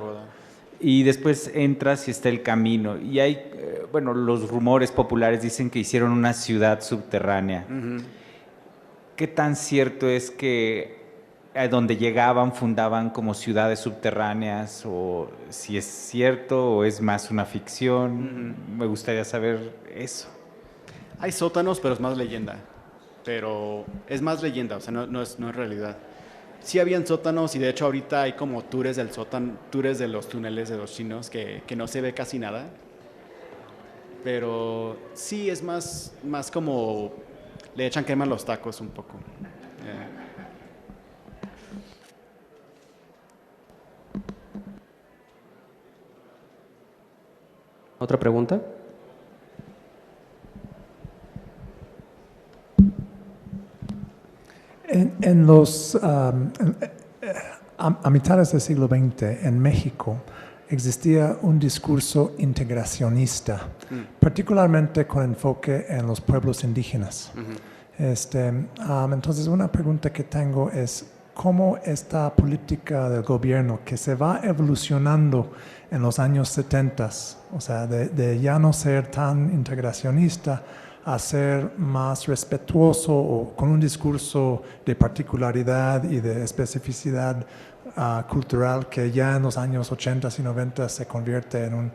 Y después entras y está el camino. Y hay, bueno, los rumores populares dicen que hicieron una ciudad subterránea. ¿Qué tan cierto es que donde llegaban fundaban como ciudades subterráneas? O si es cierto o es más una ficción. Me gustaría saber eso. Hay sótanos, pero es más leyenda. Pero es más leyenda, o sea, no es realidad. Sí habían sótanos y de hecho ahorita hay como tours del sótano, tours de los túneles de los chinos que no se ve casi nada. Pero sí es más como le echan crema a los tacos un poco. ¿Otra pregunta? A mitades del siglo XX en México existía un discurso integracionista, particularmente con enfoque en los pueblos indígenas. Entonces, una pregunta que tengo es cómo esta política del gobierno que se va evolucionando en los años 70, o sea, de ya no ser tan integracionista a ser más respetuoso o con un discurso de particularidad y de especificidad cultural que ya en los años 80 y 90 se convierte en un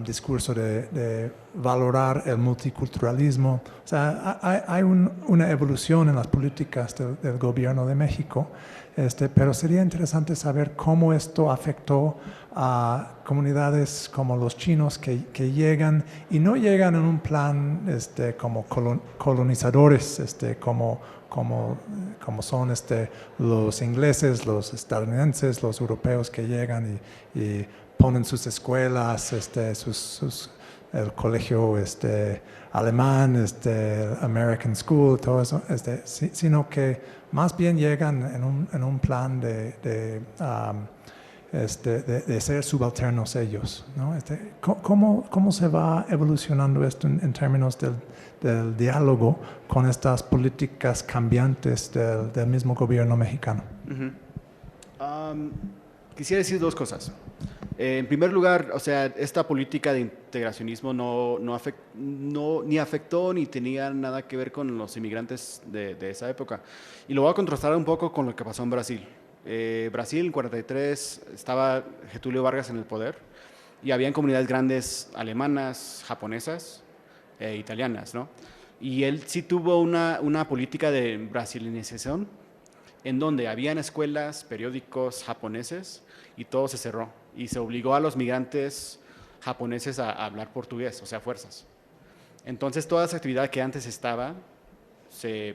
discurso de valorar el multiculturalismo. O sea, hay una evolución en las políticas del gobierno de México, pero sería interesante saber cómo esto afectó a comunidades como los chinos que llegan y no llegan en un plan como colonizadores, como son los ingleses, los estadounidenses, los europeos que llegan y ponen sus escuelas, el colegio alemán, American School, todo eso, sino que más bien llegan en un plan de ser subalternos ellos, ¿no? ¿Cómo se va evolucionando esto en términos del diálogo con estas políticas cambiantes del mismo gobierno mexicano? Quisiera decir 2 cosas. En primer lugar, o sea, esta política de integracionismo ni afectó ni tenía nada que ver con los inmigrantes de esa época. Y lo voy a contrastar un poco con lo que pasó en Brasil. Brasil, en 43, estaba Getúlio Vargas en el poder y habían comunidades grandes alemanas, japonesas e italianas, ¿no? Y él sí tuvo una política de brasilinización en donde habían escuelas, periódicos japoneses y todo se cerró. Y se obligó a los migrantes japoneses a hablar portugués, o sea, fuerzas. Entonces, toda esa actividad que antes estaba se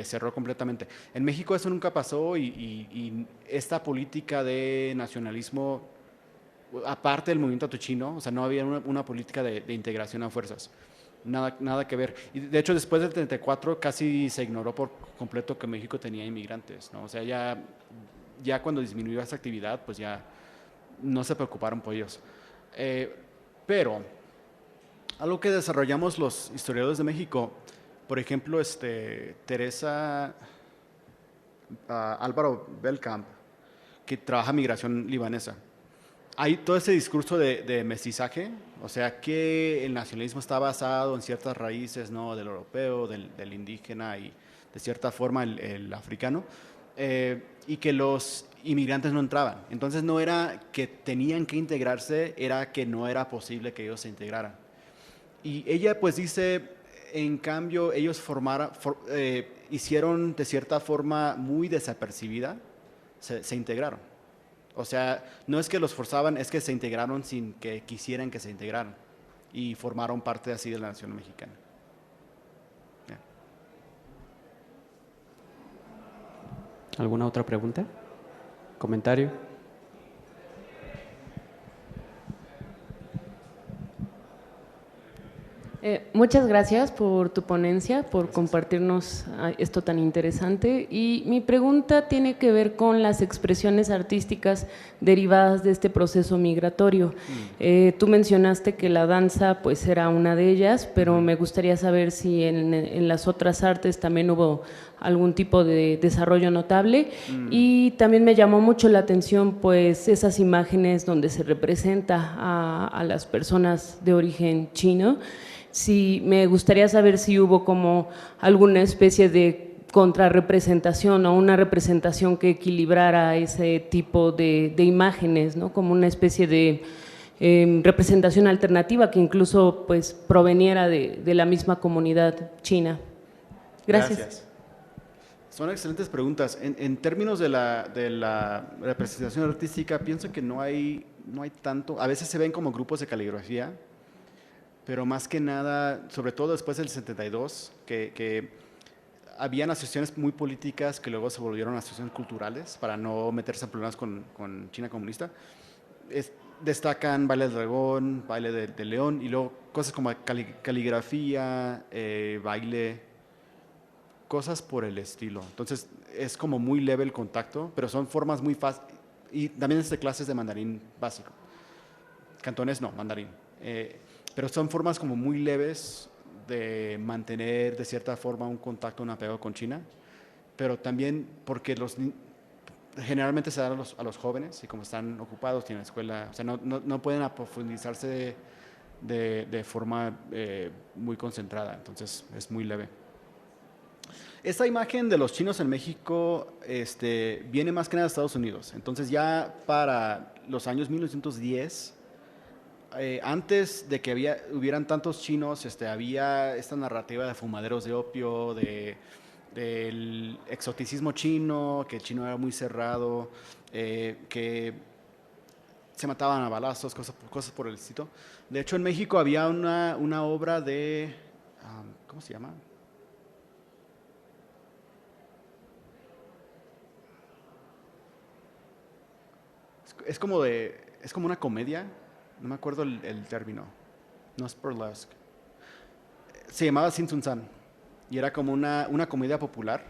cerró completamente. En México eso nunca pasó y esta política de nacionalismo, aparte del movimiento atuchino, o sea, no había una política de integración a fuerzas. Nada que ver. Y de hecho, después del 34 casi se ignoró por completo que México tenía inmigrantes, ¿no? O sea, ya cuando disminuyó esa actividad, pues ya no se preocuparon por ellos. Pero algo que desarrollamos los historiadores de México, por ejemplo, Teresa Álvaro Belkamp, que trabaja migración libanesa. Hay todo ese discurso de mestizaje, o sea, que el nacionalismo está basado en ciertas raíces, ¿no? Del europeo, del indígena y de cierta forma el africano, y que los inmigrantes no entraban. Entonces no era que tenían que integrarse, era que no era posible que ellos se integraran. Y ella pues dice, en cambio, ellos hicieron de cierta forma muy desapercibida, se integraron. O sea, no es que los forzaban, es que se integraron sin que quisieran que se integraran y formaron parte así de la nación mexicana. Yeah. ¿Alguna otra pregunta? ¿Comentario? Muchas gracias por tu ponencia, por compartirnos esto tan interesante. Y mi pregunta tiene que ver con las expresiones artísticas derivadas de este proceso migratorio. Tú mencionaste que la danza pues era una de ellas, pero me gustaría saber si en las otras artes también hubo algún tipo de desarrollo notable. Y también me llamó mucho la atención pues esas imágenes donde se representa a las personas de origen chino. Sí, me gustaría saber si hubo como alguna especie de contrarrepresentación o una representación que equilibrara ese tipo de imágenes, ¿no? Como una especie de representación alternativa que incluso pues proveniera de la misma comunidad china. Gracias. Son excelentes preguntas. En términos de la representación artística, pienso que no hay tanto. A veces se ven como grupos de caligrafía, pero más que nada, sobre todo después del 72, que habían asociaciones muy políticas que luego se volvieron asociaciones culturales para no meterse en problemas con China comunista. Destacan baile del dragón, baile del león, y luego cosas como caligrafía, baile, cosas por el estilo. Entonces es como muy leve el contacto, pero son formas muy fáciles. Y también es de clases de mandarín básico. Cantonés no, mandarín. Pero son formas como muy leves de mantener de cierta forma un contacto, un apego con China, pero también porque generalmente se dan a los jóvenes y como están ocupados, tienen escuela, o sea, no pueden profundizarse de forma muy concentrada, entonces es muy leve. Esta imagen de los chinos en México viene más que nada de Estados Unidos, entonces ya para los años 1910, antes de que hubieran tantos chinos, había esta narrativa de fumaderos de opio, del exoticismo chino, que el chino era muy cerrado, que se mataban a balazos, cosas por el estilo. De hecho, en México había una obra de, ¿cómo se llama? Es como una comedia. No me acuerdo el término, no es burlesque. Se llamaba Sin Sun San y era como una comedia popular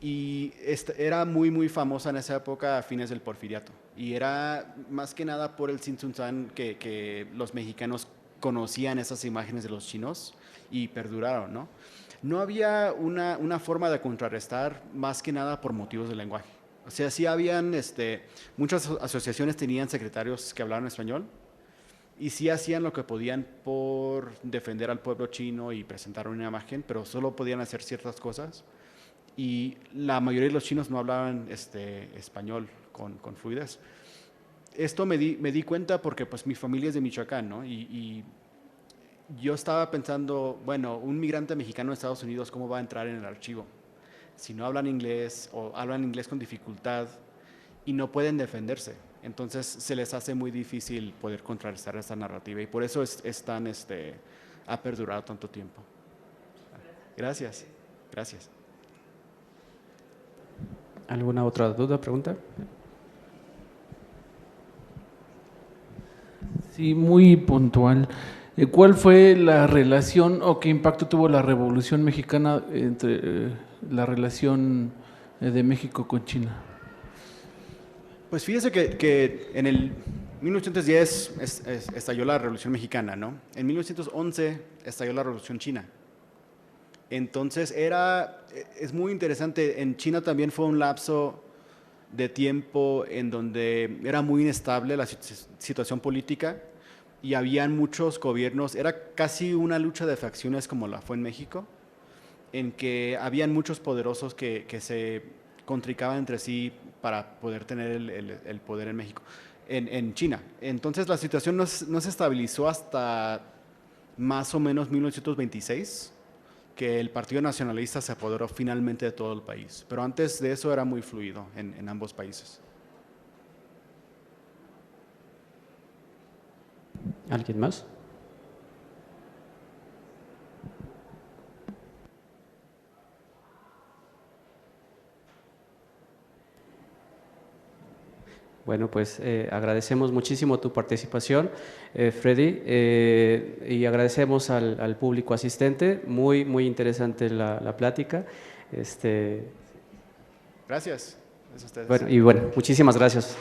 y era muy muy famosa en esa época a fines del Porfiriato y era más que nada por el Sin Sun San que los mexicanos conocían esas imágenes de los chinos y perduraron, ¿no? No había una forma de contrarrestar más que nada por motivos de lenguaje. O sea, sí habían, muchas asociaciones tenían secretarios que hablaban español, y sí hacían lo que podían por defender al pueblo chino y presentar una imagen, pero solo podían hacer ciertas cosas. Y la mayoría de los chinos no hablaban español con fluidez. Esto me di cuenta porque pues mi familia es de Michoacán, ¿no? Y yo estaba pensando, bueno, un migrante mexicano en Estados Unidos, ¿cómo va a entrar en el archivo? Si no hablan inglés o hablan inglés con dificultad y no pueden defenderse. Entonces se les hace muy difícil poder contrarrestar esta narrativa y por eso ha perdurado tanto tiempo. Gracias. Gracias. ¿Alguna otra duda, pregunta? Sí, muy puntual. ¿Cuál fue la relación o qué impacto tuvo la Revolución Mexicana entre la relación de México con China? Pues fíjese que en el 1910 estalló la Revolución Mexicana, ¿no? En 1911 estalló la Revolución China. Entonces es muy interesante. En China también fue un lapso de tiempo en donde era muy inestable la situación política y habían muchos gobiernos. Era casi una lucha de facciones como la fue en México, en que habían muchos poderosos que se contricaban entre sí para poder tener el poder en México, en China. Entonces la situación no se estabilizó hasta más o menos 1926, que el Partido Nacionalista se apoderó finalmente de todo el país. Pero antes de eso era muy fluido en ambos países. ¿Alguien más? Bueno. Bueno, pues agradecemos muchísimo tu participación, Freddy, y agradecemos al público asistente. Muy, muy interesante la plática. Gracias. Bueno, muchísimas gracias.